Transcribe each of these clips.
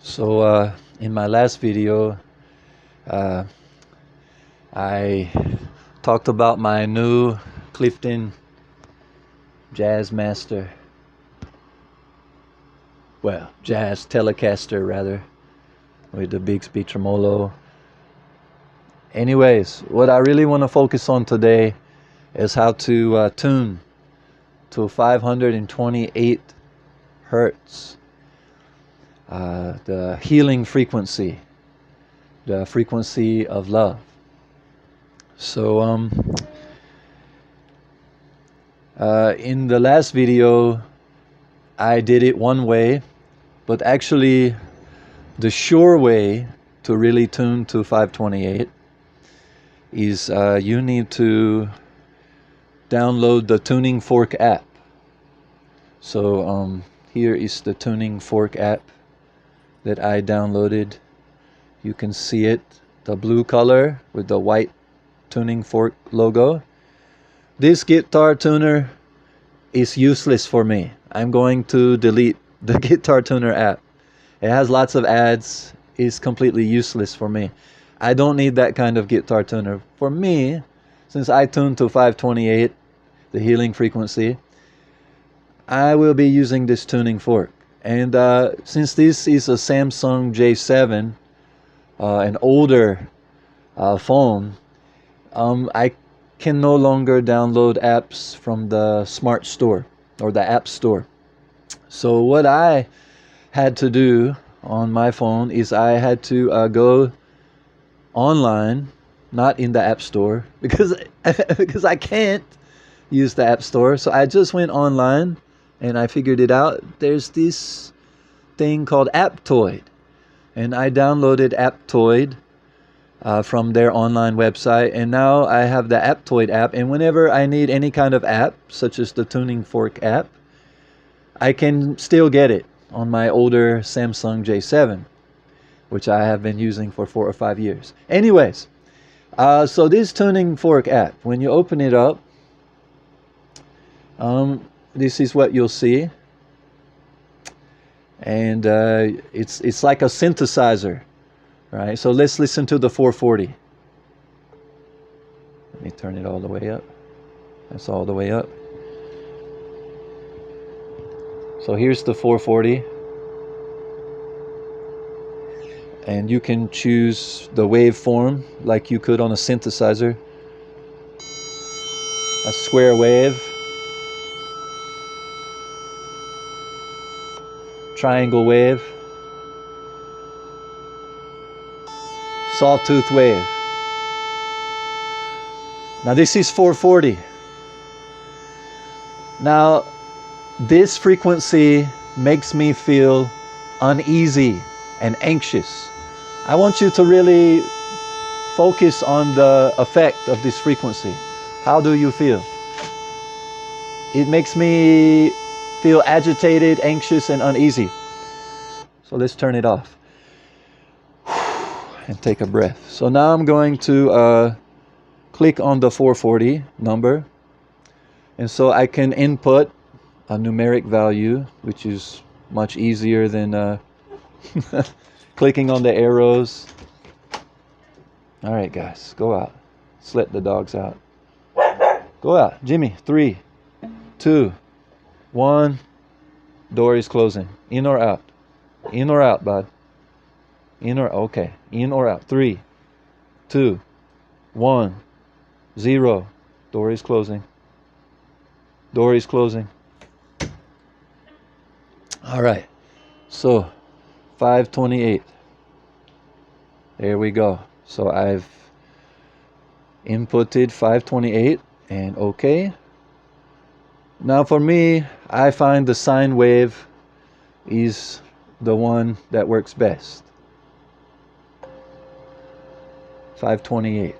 So in my last video, uh, I talked about my new Clifton Jazzmaster, well, Jazz Telecaster rather, with the Bixby tremolo. Anyways, what I really want to focus on today is how to tune to 528 Hertz, the healing frequency, the frequency of love. So in the last video I did it one way, but actually the sure way to really tune to 528 is you need to download the Tuning Fork app. So here is the Tuning Fork app that I downloaded. You can see it, the blue color with the white Tuning Fork logo. This guitar tuner is useless for me. I'm going to delete the guitar tuner app. It has lots of ads. It's completely useless for me. I don't need that kind of guitar tuner. For me, since I tune to 528, the healing frequency, I will be using this tuning fork. And since this is a Samsung J7, an older phone, I can no longer download apps from the smart store or the app store. So what I had to do on my phone is I had to go online, not in the app store, because because I can't use the app store. So I just went online and I figured it out. There's this thing called Aptoid, and I downloaded Aptoid from their online website, and now I have the Aptoid app, and whenever I need any kind of app such as the Tuning Fork app, I can still get it on my older Samsung J7, which I have been using for 4 or 5 years. Anyways, so this Tuning Fork app, when you open it up, this is what you'll see, and it's like a synthesizer. Right, so let's listen to the 440. Let me turn it all the way up. That's all the way up. So here's the 440. And you can choose the waveform like you could on a synthesizer. A square wave, triangle wave, sawtooth wave. Now this is 440. Now this frequency makes me feel uneasy and anxious. I want you to really focus on the effect of this frequency. How do you feel? It makes me feel agitated, anxious, and uneasy. So let's turn it off and take a breath. So now I'm going to click on the 440 number, and so I can input a numeric value, which is much easier than clicking on the arrows. All right, guys, go out. Let's let the dogs out. Go out. Jimmy, 3, 2, 1. Door is closing. In or out? In or out, bud? In or okay. In or out? 3, 2, 1, 0. Door is closing. Door is closing. All right. So 528. There we go. So I've inputted 528 and okay. Now for me, I find the sine wave is the one that works best. 528.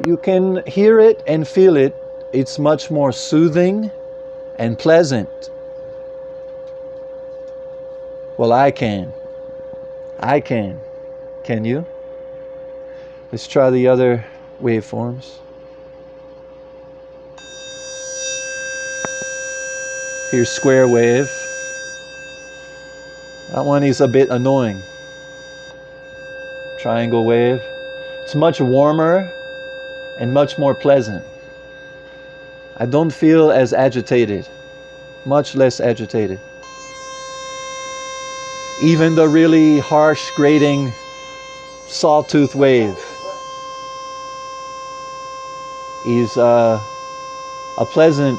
You can hear it and feel it. It's much more soothing and pleasant. Well, I can. I can. Can you? Let's try the other waveforms. Here's square wave. That one is a bit annoying. Triangle wave. It's much warmer and much more pleasant. I don't feel as agitated, much less agitated. Even the really harsh, grating sawtooth wave is a pleasant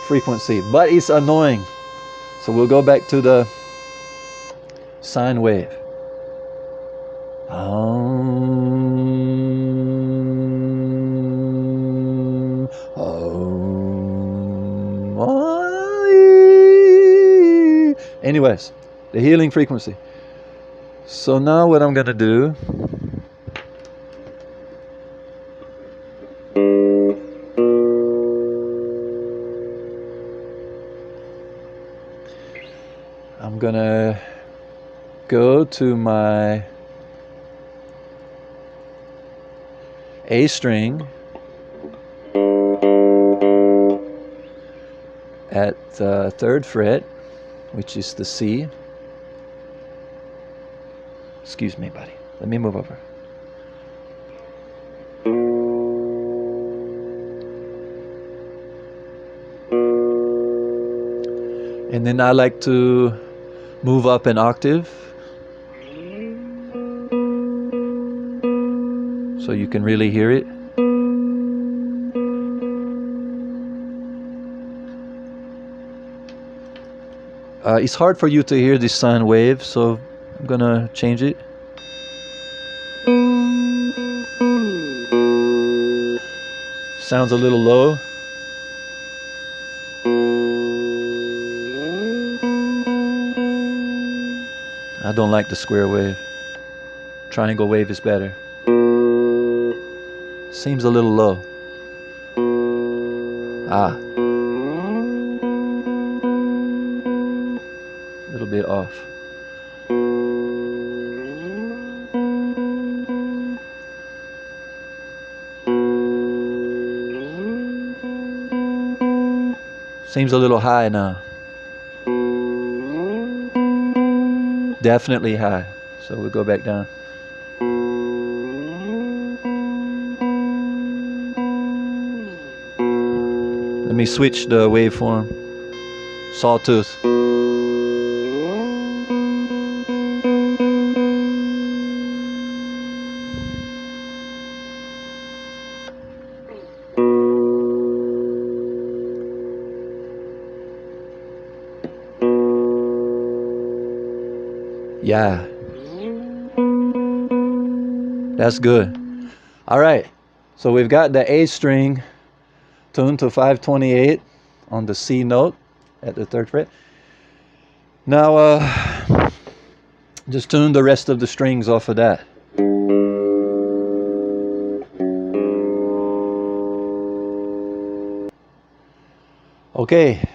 frequency, but it's annoying. So we'll go back to the sine wave. Anyways, the healing frequency. So now what I'm going to do, I'm going to go to my A string at the 3rd fret, which is the C. Excuse me, buddy. Let me move over. And then I like to move up an octave so you can really hear it. It's hard for you to hear this sine wave, so I'm gonna change it. Sounds a little low. I don't like the square wave. Triangle wave is better. Seems a little low. A little bit off. Seems a little high now. Definitely high. So we'll go back down. Let me switch the waveform. Sawtooth. Yeah. That's good. All right. So we've got the A string tuned to 528 on the C note at the 3rd fret. Now, just tune the rest of the strings off of that. Okay.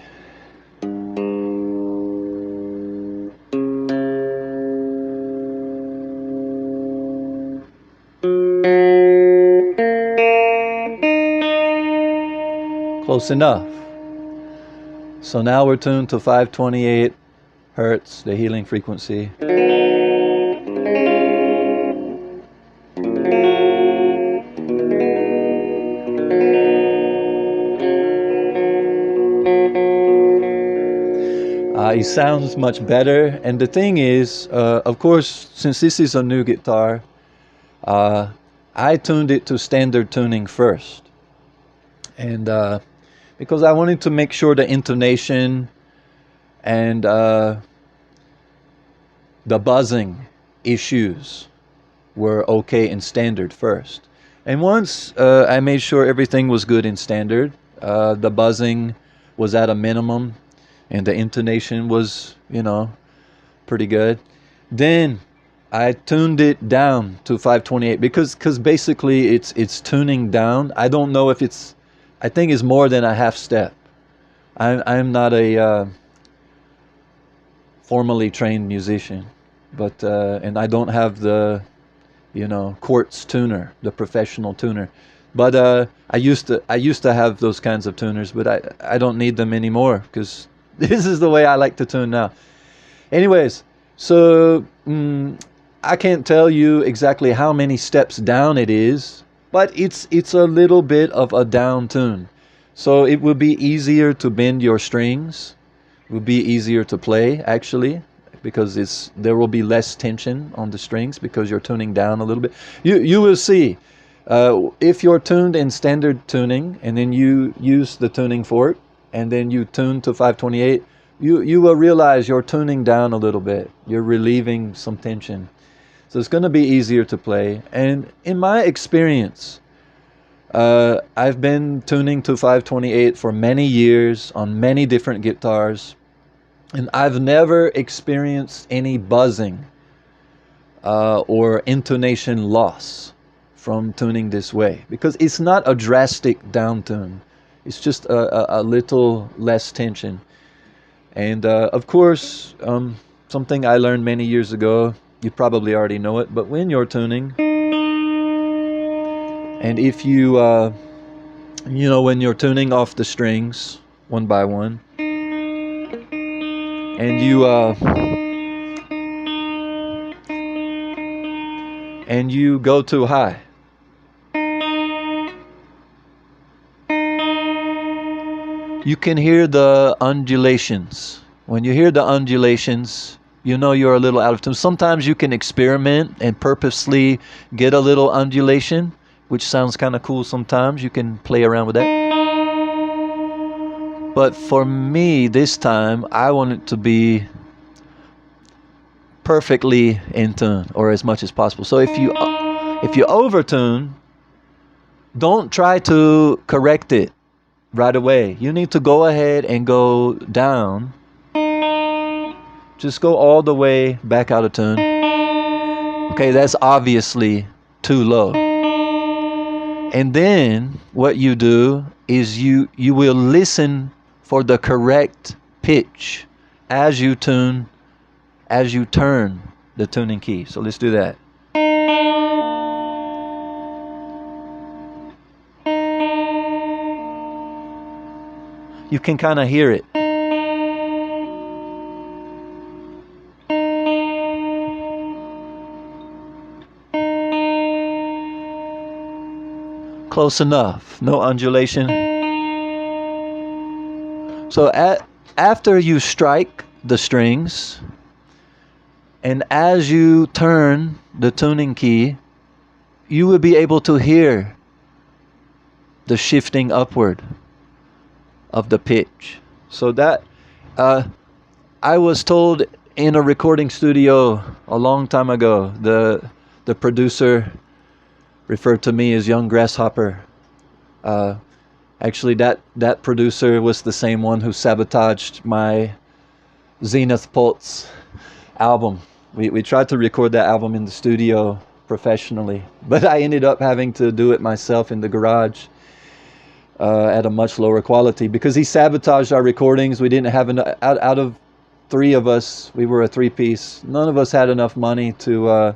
Close enough. So now we're tuned to 528 Hertz, the healing frequency. It sounds much better, and the thing is, of course, since this is a new guitar, I tuned it to standard tuning first, and because I wanted to make sure the intonation and the buzzing issues were okay in standard first. And once I made sure everything was good in standard, the buzzing was at a minimum and the intonation was, you know, pretty good, then I tuned it down to 528 because basically it's tuning down. I don't know if it's, I think it's more than a half step. I'm not a formally trained musician, but and I don't have the, you know, quartz tuner, the professional tuner. But I used to have those kinds of tuners, but I don't need them anymore because this is the way I like to tune now. Anyways, So I can't tell you exactly how many steps down it is, but it's a little bit of a down tune. So it will be easier to bend your strings. It will be easier to play actually, because there will be less tension on the strings because you're tuning down a little bit. You will see if you're tuned in standard tuning and then you use the tuning fork and then you tune to 528, you will realize you're tuning down a little bit. You're relieving some tension. So it's going to be easier to play. And in my experience, I've been tuning to 528 for many years on many different guitars, and I've never experienced any buzzing or intonation loss from tuning this way, because it's not a drastic down tune. It's just a little less tension. And of course, something I learned many years ago, you probably already know it, but when you're tuning, and if you, when you're tuning off the strings one by one, and you go too high, you can hear the undulations. When you hear the undulations, you know you're a little out of tune. Sometimes you can experiment and purposely get a little undulation, which sounds kind of cool sometimes. You can play around with that. But for me, this time, I want it to be perfectly in tune, or as much as possible. So if you overtune, don't try to correct it right away. You need to go ahead and go down. Just go all the way back out of tune. Okay, that's obviously too low. And then what you do is you will listen for the correct pitch as you turn the tuning key. So let's do that. You can kind of hear it. Close enough. No undulation. So after you strike the strings, and as you turn the tuning key, you will be able to hear the shifting upward of the pitch. So that I was told in a recording studio a long time ago, the producer referred to me as Young Grasshopper. Actually, that producer was the same one who sabotaged my Zenith Pulse album. We tried to record that album in the studio professionally, but I ended up having to do it myself in the garage at a much lower quality because he sabotaged our recordings. We didn't have enough. Out of three of us, we were a three-piece. None of us had enough money to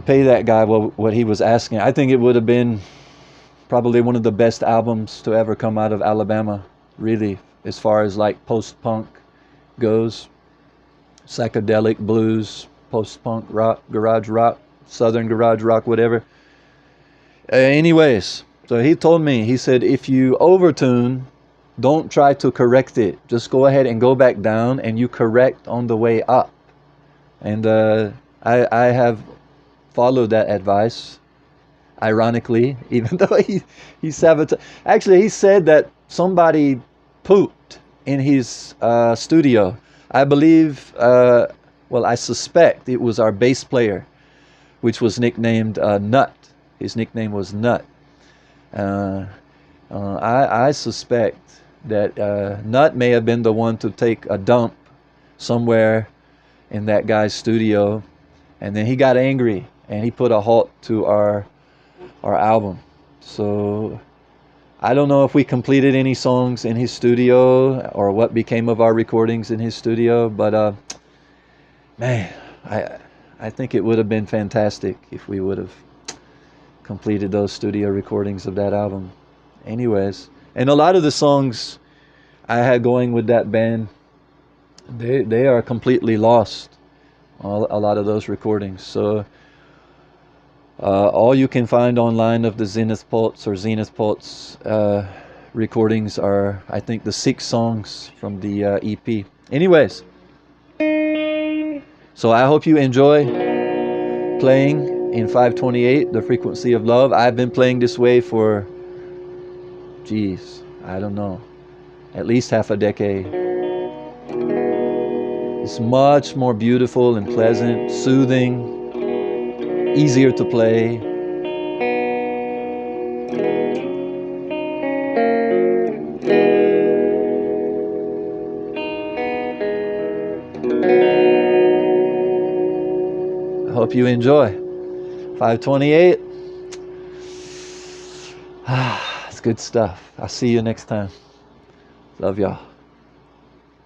pay that guy what he was asking. I think it would have been probably one of the best albums to ever come out of Alabama, really, as far as like post-punk goes. Psychedelic blues, post-punk rock, garage rock, southern garage rock, whatever. Anyways, so he told me, he said, if you overtune, don't try to correct it. Just go ahead and go back down and you correct on the way up. And I have followed that advice, ironically, even though he sabotaged. Actually, he said that somebody pooped in his studio. I believe, I suspect it was our bass player, which was nicknamed Nut. His nickname was Nut. I suspect that Nut may have been the one to take a dump somewhere in that guy's studio, and then he got angry and he put a halt to our album. So I don't know if we completed any songs in his studio or what became of our recordings in his studio, but man, I think it would have been fantastic if we would have completed those studio recordings of that album. Anyways, and a lot of the songs I had going with that band, they are completely lost, a lot of those recordings. So all you can find online of the Zenith Pulse or Zenith Pulse recordings are, I think, the 6 songs from the EP. Anyways, so I hope you enjoy playing in 528, the frequency of love. I've been playing this way for, geez, I don't know, at least half a decade. It's much more beautiful and pleasant, soothing, easier to play. I hope you enjoy. 528. It's good stuff. I'll see you next time. Love y'all.